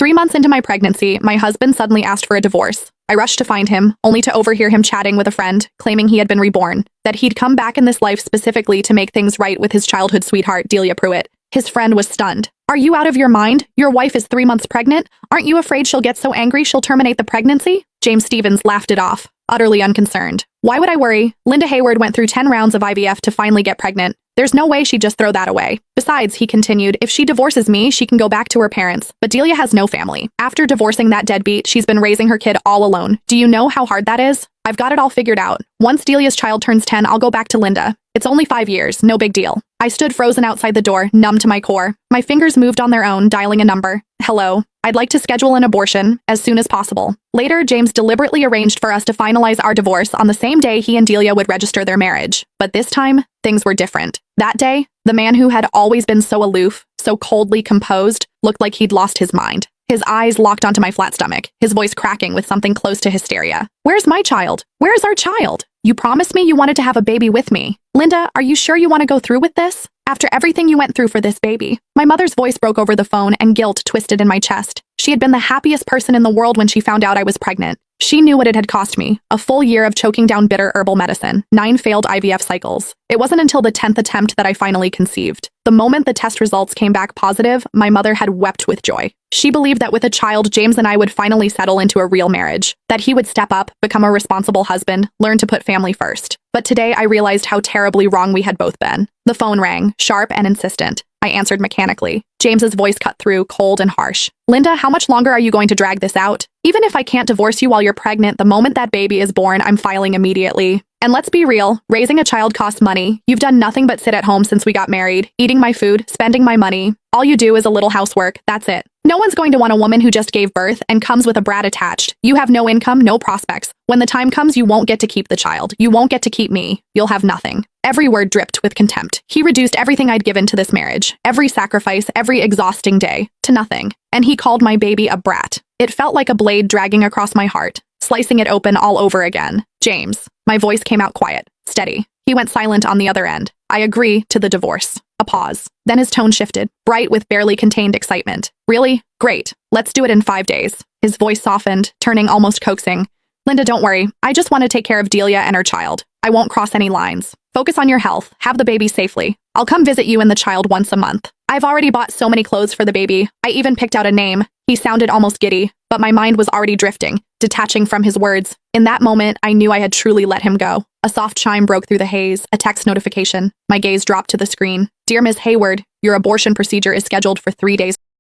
3 months into my pregnancy, my husband suddenly asked for a divorce. I rushed to find him, only to overhear him chatting with a friend, claiming he had been reborn, that he'd come back in this life specifically to make things right with his childhood sweetheart, Delia Pruitt. His friend was stunned. "Are you out of your mind? Your wife is 3 months pregnant? Aren't you afraid she'll get so angry she'll terminate the pregnancy?" James Stevens laughed it off, utterly unconcerned. "Why would I worry? Linda Hayward went through 10 rounds of IVF to finally get pregnant. There's no way she'd just throw that away. Besides," he continued, "if she divorces me, she can go back to her parents. But Delia has no family. After divorcing that deadbeat, she's been raising her kid all alone. Do you know how hard that is? I've got it all figured out. Once Delia's child turns 10, I'll go back to Linda. It's only 5 years, no big deal." I stood frozen outside the door, numb to my core. My fingers moved on their own, dialing a number. "Hello. I'd like to schedule an abortion as soon as possible." Later, James deliberately arranged for us to finalize our divorce on the same day he and Delia would register their marriage. But this time, things were different. That day, the man who had always been so aloof, so coldly composed, looked like he'd lost his mind. His eyes locked onto my flat stomach, his voice cracking with something close to hysteria. "Where's my child? Where's our child? You promised me you wanted to have a baby with me. Linda, are you sure you want to go through with this? After everything you went through for this baby?" My mother's voice broke over the phone and guilt twisted in my chest. She had been the happiest person in the world when she found out I was pregnant. She knew what it had cost me, a full year of choking down bitter herbal medicine, 9 failed IVF cycles. It wasn't until the 10th attempt that I finally conceived. The moment the test results came back positive, my mother had wept with joy. She believed that with a child, James and I would finally settle into a real marriage, that he would step up, become a responsible husband, learn to put family first. But today I realized how terribly wrong we had both been. The phone rang, sharp and insistent. I answered mechanically. James's voice cut through, cold and harsh. "Linda, how much longer are you going to drag this out? Even if I can't divorce you while you're pregnant, the moment that baby is born, I'm filing immediately. And let's be real, raising a child costs money. You've done nothing but sit at home since we got married, eating my food, spending my money. All you do is a little housework, that's it. No one's going to want a woman who just gave birth and comes with a brat attached. You have no income, no prospects. When the time comes, you won't get to keep the child. You won't get to keep me. You'll have nothing." Every word dripped with contempt. He reduced everything I'd given to this marriage, every sacrifice, every exhausting day, to nothing. And he called my baby a brat. It felt like a blade dragging across my heart, slicing it open all over again. "James." My voice came out quiet, steady. He went silent on the other end. "I agree to the divorce." A pause. Then his tone shifted, bright with barely contained excitement. "Really? Great. Let's do it in 5 days." His voice softened, turning almost coaxing. "Linda, don't worry. I just want to take care of Delia and her child. I won't cross any lines. Focus on your health. Have the baby safely. I'll come visit you and the child once a month. I've already bought so many clothes for the baby. I even picked out a name." He sounded almost giddy, but my mind was already drifting, detaching from his words. In that moment, I knew I had truly let him go. A soft chime broke through the haze, a text notification. My gaze dropped to the screen. "Dear Ms. Hayward, your abortion procedure is scheduled for 3 days."